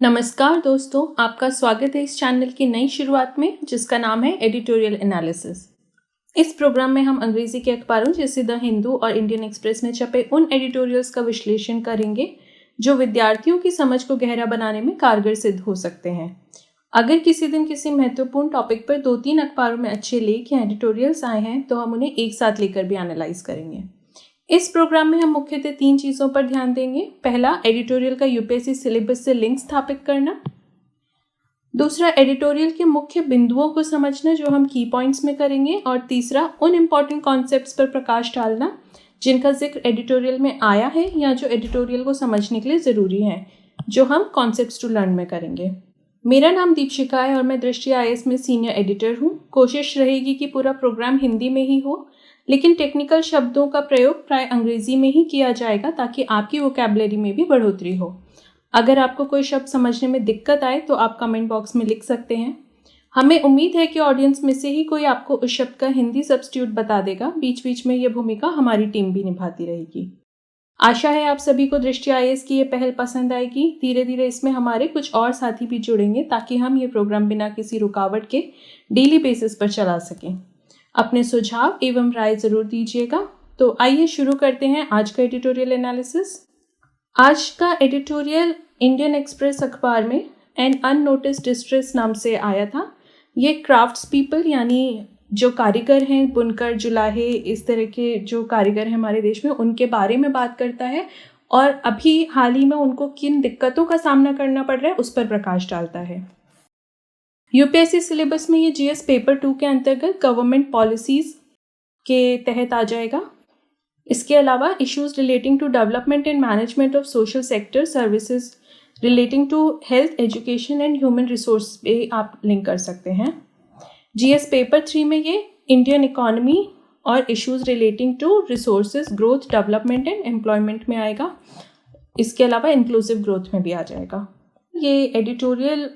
नमस्कार दोस्तों, आपका स्वागत है इस चैनल की नई शुरुआत में जिसका नाम है एडिटोरियल एनालिसिस। इस प्रोग्राम में हम अंग्रेजी के अखबारों जैसे द हिंदू और इंडियन एक्सप्रेस में छपे उन एडिटोरियल्स का विश्लेषण करेंगे जो विद्यार्थियों की समझ को गहरा बनाने में कारगर सिद्ध हो सकते हैं। अगर किसी दिन किसी महत्वपूर्ण टॉपिक पर 2-3 अखबारों में अच्छे लेख या एडिटोरियल्स आए हैं तो हम उन्हें एक साथ लेकर भी एनालाइज करेंगे। इस प्रोग्राम में हम मुख्यतः 3 चीज़ों पर ध्यान देंगे। पहला, एडिटोरियल का यूपीएससी सिलेबस से लिंक स्थापित करना। दूसरा, एडिटोरियल के मुख्य बिंदुओं को समझना जो हम की पॉइंट्स में करेंगे। और तीसरा, उन इम्पॉर्टेंट कॉन्सेप्ट्स पर प्रकाश डालना जिनका जिक्र एडिटोरियल में आया है या जो एडिटोरियल को समझने के लिए ज़रूरी है, जो हम कॉन्सेप्ट्स टू लर्न में करेंगे। मेरा नाम दीपशिका है और मैं दृष्टि आईएएस में सीनियर एडिटर हूँ। कोशिश रहेगी कि पूरा प्रोग्राम हिंदी में ही हो, लेकिन टेक्निकल शब्दों का प्रयोग प्राय अंग्रेजी में ही किया जाएगा ताकि आपकी वोकैबुलरी में भी बढ़ोतरी हो। अगर आपको कोई शब्द समझने में दिक्कत आए तो आप कमेंट बॉक्स में लिख सकते हैं। हमें उम्मीद है कि ऑडियंस में से ही कोई आपको उस शब्द का हिंदी सब्स्टिट्यूट बता देगा। बीच बीच में ये भूमिका हमारी टीम भी निभाती रहेगी। आशा है आप सभी को दृष्टि आईएएस की ये पहल पसंद आएगी। धीरे धीरे इसमें हमारे कुछ और साथी भी जुड़ेंगे ताकि हम ये प्रोग्राम बिना किसी रुकावट के डेली बेसिस पर चला सकें। अपने सुझाव एवं राय ज़रूर दीजिएगा। तो आइए शुरू करते हैं आज का एडिटोरियल एनालिसिस। आज का एडिटोरियल इंडियन एक्सप्रेस अखबार में एन अननोटिस्ड डिस्ट्रेस नाम से आया था। ये क्राफ्ट्स पीपल यानी जो कारीगर हैं, बुनकर, जुलाहे, इस तरह के जो कारीगर हैं हमारे देश में, उनके बारे में बात करता है और अभी हाल ही में उनको किन दिक्कतों का सामना करना पड़ रहा है उस पर प्रकाश डालता है। यूपीएससी सिलेबस में ये जीएस पेपर 2 के अंतर्गत गवर्नमेंट पॉलिसीज़ के तहत आ जाएगा। इसके अलावा issues relating to development and management of social sector services relating to health, education and human resource पे आप लिंक कर सकते हैं। जीएस पेपर 3 में ये इंडियन इकोनॉमी और issues relating to resources, growth, development and employment में आएगा। इसके अलावा इंक्लूसिव ग्रोथ में भी आ जाएगा। ये एडिटोरियल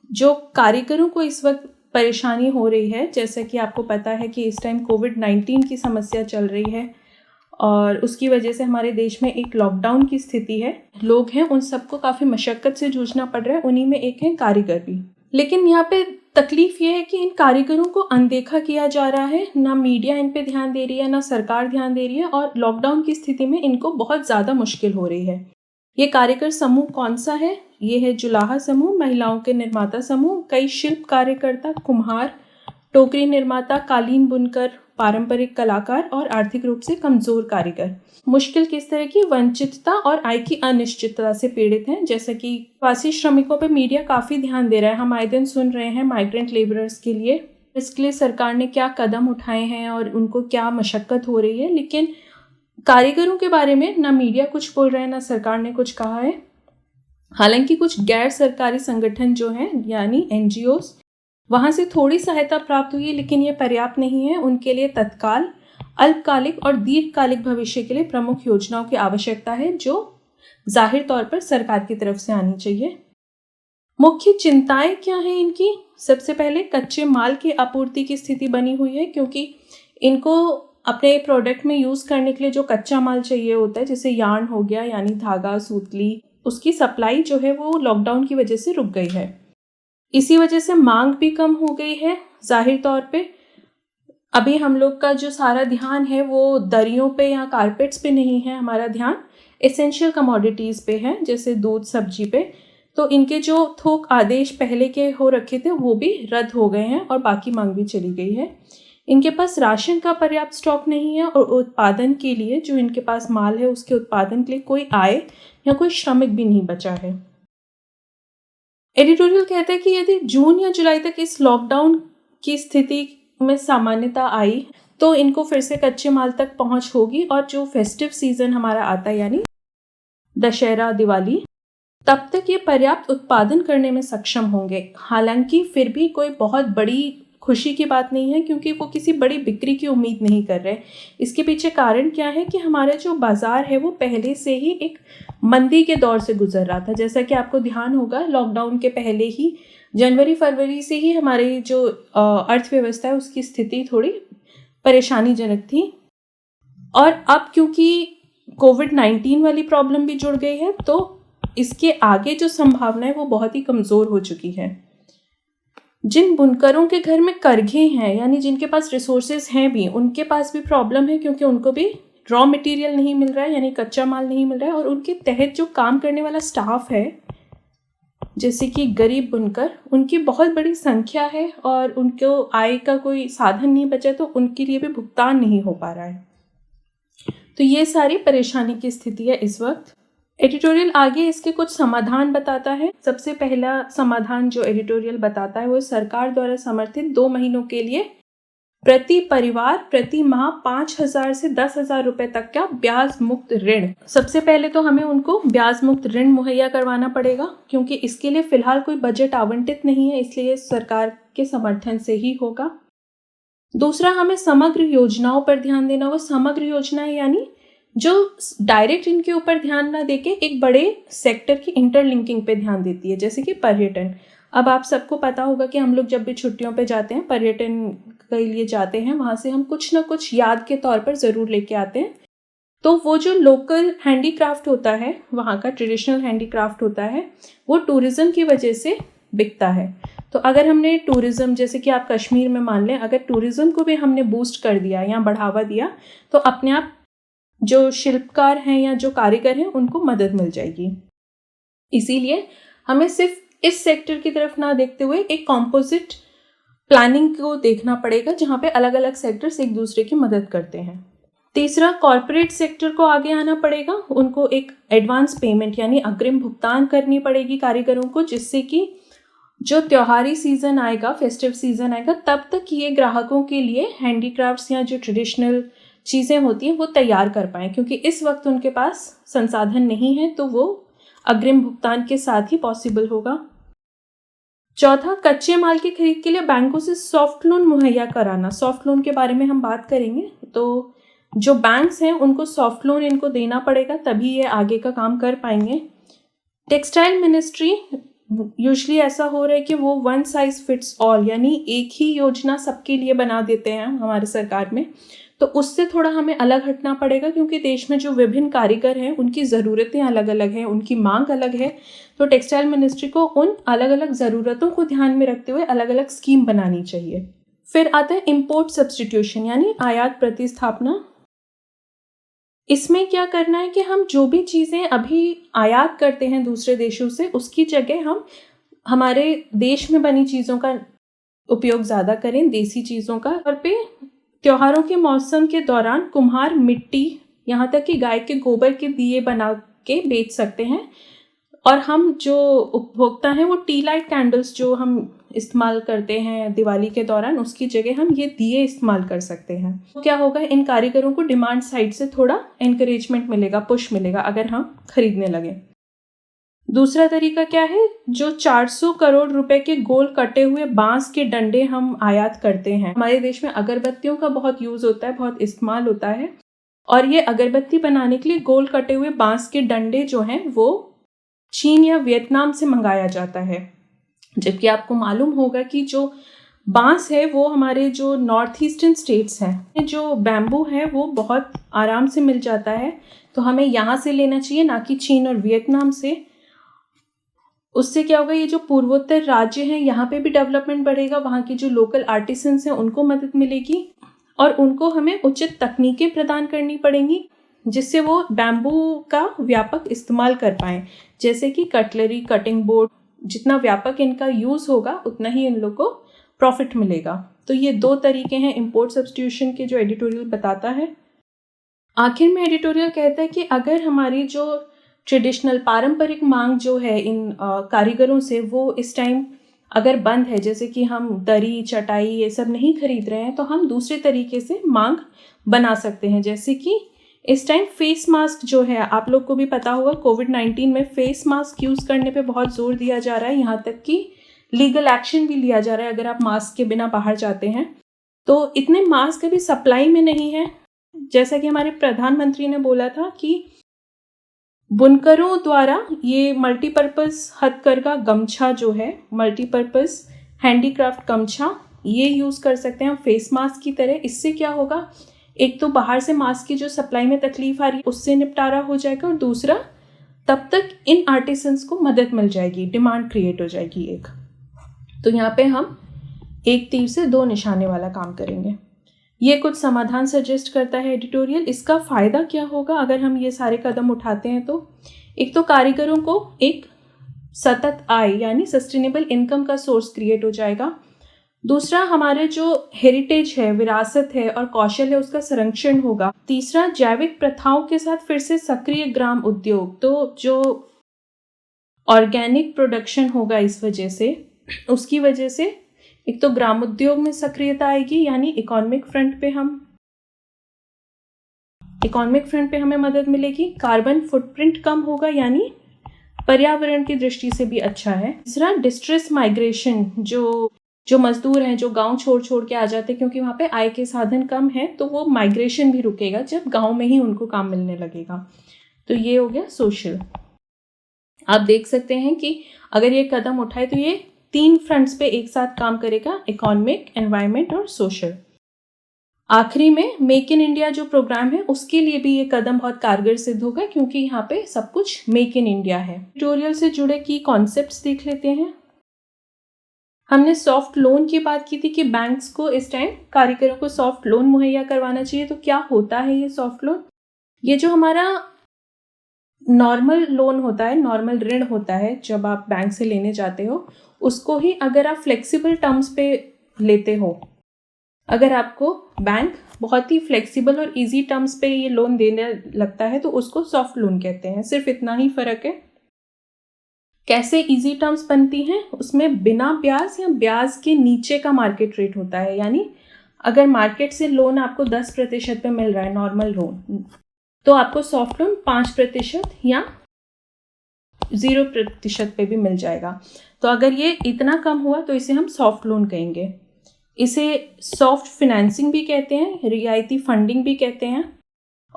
जो कारीगरों को इस वक्त परेशानी हो रही है, जैसा कि आपको पता है कि इस टाइम कोविड-19 की समस्या चल रही है और उसकी वजह से हमारे देश में एक लॉकडाउन की स्थिति है। लोग हैं, उन सबको काफ़ी मशक्क़त से जूझना पड़ रहा है। उन्हीं में एक हैं कारीगर भी। लेकिन यहाँ पे तकलीफ़ ये है कि इन कारीगरों को अनदेखा किया जा रहा है। ना मीडिया इन पे ध्यान दे रही है, ना सरकार ध्यान दे रही है और लॉकडाउन की स्थिति में इनको बहुत ज़्यादा मुश्किल हो रही है। ये कारीगर समूह कौन सा है? ये है जुलाहा समूह, महिलाओं के निर्माता समूह, कई शिल्प कार्यकर्ता, कुम्हार, टोकरी निर्माता, कालीन बुनकर, पारंपरिक कलाकार और आर्थिक रूप से कमज़ोर कारीगर मुश्किल किस तरह की वंचितता और आय की अनिश्चितता से पीड़ित हैं। जैसा कि प्रवासी श्रमिकों पर मीडिया काफ़ी ध्यान दे रहा है। हम आए दिन सुन रहे हैं माइग्रेंट लेबरर्स के लिए, इसके लिए सरकार ने क्या कदम उठाए हैं और उनको क्या मशक्क़त हो रही है, लेकिन कारीगरों के बारे में ना मीडिया कुछ बोल रहा है ना सरकार ने कुछ कहा है। हालांकि कुछ गैर सरकारी संगठन जो हैं यानी एनजीओस, वहाँ से थोड़ी सहायता प्राप्त हुई है, लेकिन ये पर्याप्त नहीं है। उनके लिए तत्काल, अल्पकालिक और दीर्घकालिक भविष्य के लिए प्रमुख योजनाओं की आवश्यकता है जो जाहिर तौर पर सरकार की तरफ से आनी चाहिए। मुख्य चिंताएं क्या हैं इनकी? सबसे पहले कच्चे माल की आपूर्ति की स्थिति बनी हुई है, क्योंकि इनको अपने प्रोडक्ट में यूज़ करने के लिए जो कच्चा माल चाहिए होता है, जैसे यार्न हो गया यानी धागा, सूतली, उसकी सप्लाई जो है वो लॉकडाउन की वजह से रुक गई है। इसी वजह से मांग भी कम हो गई है। जाहिर तौर पे अभी हम लोग का जो सारा ध्यान है वो दरियों पे या कारपेट्स पे नहीं है, हमारा ध्यान एसेंशियल कमोडिटीज़ पे है, जैसे दूध, सब्जी पे। तो इनके जो थोक आदेश पहले के हो रखे थे वो भी रद्द हो गए हैं और बाकी मांग भी चली गई है। इनके पास राशन का पर्याप्त स्टॉक नहीं है और उत्पादन के लिए जो इनके पास माल है उसके उत्पादन के लिए कोई आय या कोई श्रमिक भी नहीं बचा है। एडिटोरियल कहता है कि यदि जून या जुलाई तक इस लॉकडाउन की स्थिति में सामान्यता आई तो इनको फिर से कच्चे माल तक पहुंच होगी और जो फेस्टिव सीजन हमारा आता है यानी दशहरा, दिवाली, तब तक ये पर्याप्त उत्पादन करने में सक्षम होंगे। हालांकि फिर भी कोई बहुत बड़ी खुशी की बात नहीं है, क्योंकि वो किसी बड़ी बिक्री की उम्मीद नहीं कर रहे। इसके पीछे कारण क्या है कि हमारा जो बाज़ार है वो पहले से ही एक मंदी के दौर से गुजर रहा था। जैसा कि आपको ध्यान होगा, लॉकडाउन के पहले ही जनवरी फरवरी से ही हमारी जो अर्थव्यवस्था है उसकी स्थिति थोड़ी परेशानीजनक थी। और अब क्योंकि कोविड-19 वाली प्रॉब्लम भी जुड़ गई है तो इसके आगे जो संभावना है वो बहुत ही कमज़ोर हो चुकी है। जिन बुनकरों के घर में करघे हैं, यानी जिनके पास रिसोर्सेज हैं भी, उनके पास भी प्रॉब्लम है, क्योंकि उनको भी रॉ मटेरियल नहीं मिल रहा है, यानी कच्चा माल नहीं मिल रहा है। और उनके तहत जो काम करने वाला स्टाफ है, जैसे कि गरीब बुनकर, उनकी बहुत बड़ी संख्या है और उनको आय का कोई साधन नहीं बचा, तो उनके लिए भी भुगतान नहीं हो पा रहा है। तो ये सारी परेशानी की स्थिति है इस वक्त। एडिटोरियल आगे इसके कुछ समाधान बताता है। सबसे पहला समाधान जो एडिटोरियल बताता है वो सरकार द्वारा समर्थित 2 महीनों के लिए प्रति परिवार प्रति माह 5,000 से 10,000 रुपए तक का ब्याज मुक्त ऋण। सबसे पहले तो हमें उनको ब्याज मुक्त ऋण मुहैया करवाना पड़ेगा, क्योंकि इसके लिए फिलहाल कोई बजट आवंटित नहीं है, इसलिए सरकार के समर्थन से ही होगा। दूसरा, हमें समग्र योजनाओं पर ध्यान देना। वो समग्र योजनाएं यानी जो डायरेक्ट इनके ऊपर ध्यान ना देके एक बड़े सेक्टर की इंटरलिंकिंग पे ध्यान देती है, जैसे कि पर्यटन। अब आप सबको पता होगा कि हम लोग जब भी छुट्टियों पे जाते हैं, पर्यटन के लिए जाते हैं, वहाँ से हम कुछ ना कुछ याद के तौर पर ज़रूर लेके आते हैं। तो वो जो लोकल हैंडीक्राफ्ट होता है, वहाँ का ट्रेडिशनल हैंडीक्राफ्ट होता है, वो टूरिज़्म की वजह से बिकता है। तो अगर हमने टूरिज़्म, जैसे कि आप कश्मीर में मान लें, अगर टूरिज़्म को भी हमने बूस्ट कर दिया या बढ़ावा दिया, तो अपने आप जो शिल्पकार हैं या जो कारीगर हैं उनको मदद मिल जाएगी। इसीलिए हमें सिर्फ इस सेक्टर की तरफ ना देखते हुए एक कॉम्पोजिट प्लानिंग को देखना पड़ेगा, जहाँ पे अलग अलग सेक्टर्स एक दूसरे की मदद करते हैं। तीसरा, कॉरपोरेट सेक्टर को आगे आना पड़ेगा। उनको एक एडवांस पेमेंट यानी अग्रिम भुगतान करनी पड़ेगी कारीगरों को, जिससे कि जो त्योहारी सीज़न आएगा, फेस्टिव सीज़न आएगा, तब तक ये ग्राहकों के लिए हैंडीक्राफ्ट्स या जो ट्रेडिशनल चीज़ें होती हैं वो तैयार कर पाएँ, क्योंकि इस वक्त उनके पास संसाधन नहीं है, तो वो अग्रिम भुगतान के साथ ही पॉसिबल होगा। चौथा, कच्चे माल की खरीद के लिए बैंकों से सॉफ्ट लोन मुहैया कराना। सॉफ्ट लोन के बारे में हम बात करेंगे। तो जो बैंक्स हैं उनको सॉफ्ट लोन इनको देना पड़ेगा, तभी ये आगे का काम कर पाएंगे। टेक्सटाइल मिनिस्ट्री, यूजुअली ऐसा हो रहा है कि वो वन साइज फिट्स ऑल, यानी एक ही योजना सबके लिए बना देते हैं हमारे सरकार में। तो उससे थोड़ा हमें अलग हटना पड़ेगा, क्योंकि देश में जो विभिन्न कारीगर हैं उनकी ज़रूरतें अलग अलग हैं, उनकी मांग अलग है। तो टेक्सटाइल मिनिस्ट्री को उन अलग अलग ज़रूरतों को ध्यान में रखते हुए अलग अलग स्कीम बनानी चाहिए। फिर आता है इम्पोर्ट सब्स्टिट्यूशन, यानी आयात प्रतिस्थापना। इसमें क्या करना है कि हम जो भी चीज़ें अभी आयात करते हैं दूसरे देशों से, उसकी जगह हम हमारे देश में बनी चीज़ों का उपयोग ज़्यादा करें, देसी चीज़ों का। और पे त्योहारों के मौसम के दौरान कुम्हार मिट्टी, यहाँ तक कि गाय के गोबर के दिए बना के बेच सकते हैं। और हम जो उपभोक्ता हैं वो टी लाइट कैंडल्स जो हम इस्तेमाल करते हैं दिवाली के दौरान, उसकी जगह हम ये दिए इस्तेमाल कर सकते हैं। तो क्या होगा, इन कारीगरों को डिमांड साइड से थोड़ा एनकरेजमेंट मिलेगा, पुश मिलेगा अगर हम खरीदने लगे। दूसरा तरीका क्या है, जो 400 करोड़ रुपए के गोल कटे हुए बांस के डंडे हम आयात करते हैं। हमारे देश में अगरबत्तियों का बहुत यूज होता है, बहुत इस्तेमाल होता है, और ये अगरबत्ती बनाने के लिए गोल कटे हुए बांस के डंडे जो हैं वो चीन या वियतनाम से मंगाया जाता है। जबकि आपको मालूम होगा कि जो बांस है वो हमारे जो नॉर्थ ईस्टर्न स्टेट्स हैं, जो बैम्बू है वो बहुत आराम से मिल जाता है। तो हमें यहाँ से लेना चाहिए, ना कि चीन और वियतनाम से। उससे क्या होगा, ये जो पूर्वोत्तर राज्य हैं यहाँ पे भी डेवलपमेंट बढ़ेगा, वहाँ की जो लोकल आर्टिसंस हैं उनको मदद मिलेगी, और उनको हमें उचित तकनीकें प्रदान करनी पड़ेंगी जिससे वो बैम्बू का व्यापक इस्तेमाल कर पाएँ, जैसे कि कटलरी, कटिंग बोर्ड। जितना व्यापक इनका यूज़ होगा उतना ही इन लोग को प्रॉफिट मिलेगा। तो ये 2 तरीके हैं इम्पोर्ट सब्स्टिट्यूशन के जो एडिटोरियल बताता है। आखिर में एडिटोरियल कहता है कि अगर हमारी जो ट्रेडिशनल पारंपरिक मांग जो है इन कारीगरों से, वो इस टाइम अगर बंद है, जैसे कि हम दरी, चटाई ये सब नहीं खरीद रहे हैं, तो हम दूसरे तरीके से मांग बना सकते हैं। जैसे कि इस टाइम फेस मास्क जो है, आप लोग को भी पता होगा, कोविड-19 में फेस मास्क यूज़ करने पे बहुत जोर दिया जा रहा है, यहाँ तक कि लीगल एक्शन भी लिया जा रहा है अगर आप मास्क के बिना बाहर जाते हैं। तो इतने मास्क अभी सप्लाई में नहीं है। जैसा कि हमारे प्रधानमंत्री ने बोला था कि बुनकरों द्वारा ये मल्टीपर्पज़ हथकरघा गमछा जो है, मल्टीपर्पज़ हैंडीक्राफ्ट गमछा, ये यूज़ कर सकते हैं हम फेस मास्क की तरह। इससे क्या होगा, एक तो बाहर से मास्क की जो सप्लाई में तकलीफ आ रही है उससे निपटारा हो जाएगा, और दूसरा तब तक इन आर्टिसंस को मदद मिल जाएगी, डिमांड क्रिएट हो जाएगी एक। तो यहाँ पे हम एक तीर से दो निशाने वाला काम करेंगे। ये कुछ समाधान सजेस्ट करता है एडिटोरियल। इसका फ़ायदा क्या होगा अगर हम ये सारे कदम उठाते हैं? तो एक तो कारीगरों को एक सतत आय यानी सस्टेनेबल इनकम का सोर्स क्रिएट हो जाएगा। दूसरा, हमारे जो हेरिटेज है, विरासत है और कौशल है, उसका संरक्षण होगा। तीसरा, जैविक प्रथाओं के साथ फिर से सक्रिय ग्राम उद्योग, तो जो ऑर्गेनिक प्रोडक्शन होगा इस वजह से, उसकी वजह से एक तो ग्राम उद्योग में सक्रियता आएगी, यानी इकोनॉमिक फ्रंट पे हमें मदद मिलेगी। कार्बन फुटप्रिंट कम होगा, यानी पर्यावरण की दृष्टि से भी अच्छा है। तीसरा, डिस्ट्रेस माइग्रेशन, जो मजदूर हैं जो गांव छोड़ के आ जाते हैं क्योंकि वहाँ पे आय के साधन कम है, तो वो माइग्रेशन भी रुकेगा जब गांव में ही उनको काम मिलने लगेगा। तो ये हो गया सोशल। आप देख सकते हैं कि अगर ये कदम उठाए तो ये 3 फ्रंट्स पे एक साथ काम करेगा, इकोनॉमिक, एनवायरमेंट और सोशल। आखिरी में मेक इन इंडिया जो प्रोग्राम है उसके लिए भी ये कदम बहुत कारगर सिद्ध होगा, क्योंकि यहाँ पे सब कुछ मेक इन इंडिया है। ट्यूटोरियल से जुड़े की कॉन्सेप्ट्स देख लेते हैं। हमने सॉफ्ट लोन की बात की थी कि बैंक्स को इस टाइम कारीगरों को सॉफ्ट लोन मुहैया करवाना चाहिए। तो क्या होता है ये सॉफ्ट लोन? ये जो हमारा नॉर्मल लोन होता है, नॉर्मल ऋण होता है, जब आप बैंक से लेने जाते हो, उसको ही अगर आप फ्लेक्सिबल टर्म्स पे लेते हो, अगर आपको बैंक बहुत ही फ्लेक्सिबल और इजी टर्म्स पे ये लोन देने लगता है, तो उसको सॉफ्ट लोन कहते हैं। सिर्फ इतना ही फर्क है। कैसे इजी टर्म्स बनती हैं? उसमें बिना ब्याज या ब्याज के नीचे का मार्केट रेट होता है। यानी अगर मार्केट से लोन आपको 10% पे मिल रहा है, नॉर्मल लोन, तो आपको सॉफ्ट लोन 5% या 0% पे भी मिल जाएगा। तो अगर ये इतना कम हुआ तो इसे हम सॉफ्ट लोन कहेंगे। इसे सॉफ्ट फिनेंसिंग भी कहते हैं, रियायती फंडिंग भी कहते हैं।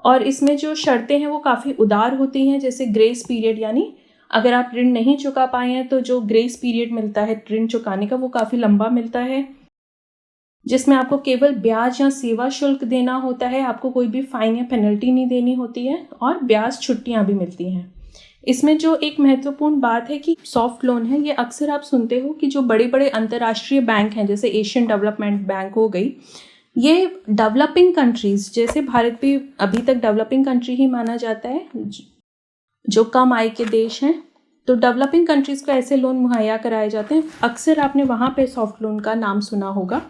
और इसमें जो शर्तें हैं वो काफ़ी उदार होती हैं, जैसे ग्रेस पीरियड, यानी अगर आप ऋण नहीं चुका पाए हैं तो जो ग्रेस पीरियड मिलता है ऋण चुकाने का, वो काफ़ी लंबा मिलता है, जिसमें आपको केवल ब्याज या सेवा शुल्क देना होता है। आपको कोई भी फाइन या पेनल्टी नहीं देनी होती है, और ब्याज छुट्टियां भी मिलती हैं। इसमें जो एक महत्वपूर्ण बात है कि सॉफ्ट लोन है, ये अक्सर आप सुनते हो कि जो बड़े बड़े अंतर्राष्ट्रीय बैंक हैं, जैसे एशियन डेवलपमेंट बैंक हो गई, ये डेवलपिंग कंट्रीज, जैसे भारत भी अभी तक डेवलपिंग कंट्री ही माना जाता है, जो कम आय के देश हैं, तो डेवलपिंग कंट्रीज़ को ऐसे लोन मुहैया कराए जाते हैं। अक्सर आपने वहाँ पे सॉफ्ट लोन का नाम सुना होगा।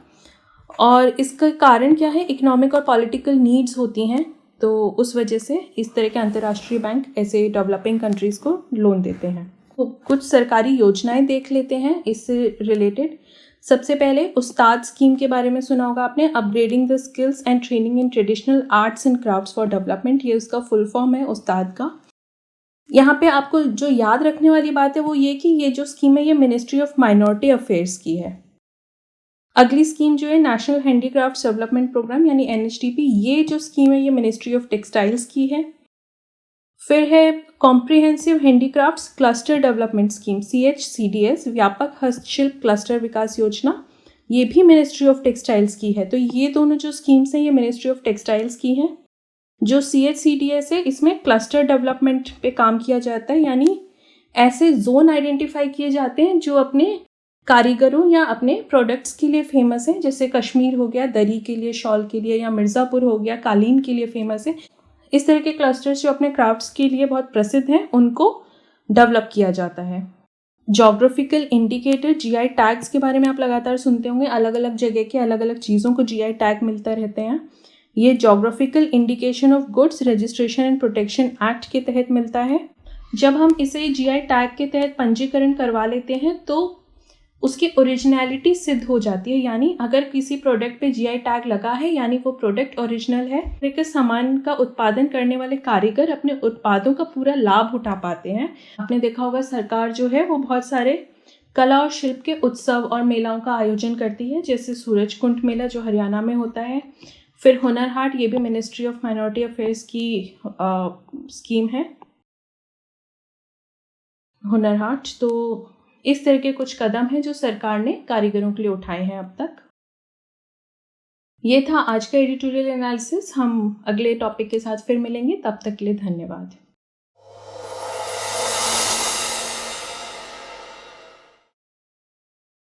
और इसका कारण क्या है? इकोनॉमिक और पॉलिटिकल नीड्स होती हैं, तो उस वजह से इस तरह के अंतर्राष्ट्रीय बैंक ऐसे डेवलपिंग कंट्रीज़ को लोन देते हैं। तो कुछ सरकारी योजनाएं देख लेते हैं इससे रिलेटेड। सबसे पहले उस्ताद स्कीम के बारे में सुना होगा आपने, upgrading the skills and training in traditional arts and crafts for development. ये उसका फुल फॉर्म है उस्ताद का। यहाँ पे आपको जो याद रखने वाली बात है वो ये कि ये जो स्कीम है ये मिनिस्ट्री ऑफ माइनॉरिटी अफेयर्स की है। अगली स्कीम जो है नेशनल हैंडीक्राफ्ट्स डेवलपमेंट प्रोग्राम यानी NHDP, ये जो स्कीम है ये मिनिस्ट्री ऑफ टेक्सटाइल्स की है। फिर है comprehensive handicrafts cluster development scheme CHCDS, व्यापक हस्तशिल्प क्लस्टर विकास योजना, ये भी मिनिस्ट्री ऑफ टेक्सटाइल्स की है। तो ये दोनों जो स्कीम्स हैं ये मिनिस्ट्री ऑफ टेक्सटाइल्स की हैं। जो CHCDS है इसमें क्लस्टर डेवलपमेंट पे काम किया जाता है, यानी ऐसे जोन आइडेंटिफाई किए जाते हैं जो अपने कारीगरों या अपने प्रोडक्ट्स के लिए फेमस है। जैसे कश्मीर हो गया दरी के लिए, शॉल के लिए, या मिर्ज़ापुर हो गया कालीन के लिए फेमस है। इस तरह के क्लस्टर्स जो अपने क्राफ्ट्स के लिए बहुत प्रसिद्ध हैं उनको डेवलप किया जाता है। जोग्राफिकल इंडिकेटर GI टैग्स के बारे में आप लगातार सुनते होंगे। अलग अलग जगह के अलग अलग चीज़ों को GI टैग मिलता रहते हैं। ये geographical indication of goods registration and protection act के तहत मिलता है। जब हम इसे GI टैग के तहत पंजीकरण करवा लेते हैं तो उसकी ओरिजिनलिटी सिद्ध हो जाती है, यानी अगर किसी प्रोडक्ट पे GI टैग लगा है यानी वो प्रोडक्ट ओरिजिनल है। लेकिन सामान का उत्पादन करने वाले कारीगर अपने उत्पादों का पूरा लाभ उठा पाते हैं। आपने देखा होगा सरकार जो है वो बहुत सारे कला और शिल्प के उत्सव और मेलाओं का आयोजन करती है, जैसे सूरजकुंड मेला जो हरियाणा में होता है। फिर हुनर हाट, ये भी मिनिस्ट्री ऑफ माइनॉरिटी अफेयर्स की स्कीम है, हुनर हाट। तो इस तरह के कुछ कदम हैं जो सरकार ने कारीगरों के लिए उठाए हैं अब तक। ये था आज का एडिटोरियल एनालिसिस। हम अगले टॉपिक के साथ फिर मिलेंगे, तब तक के लिए धन्यवाद।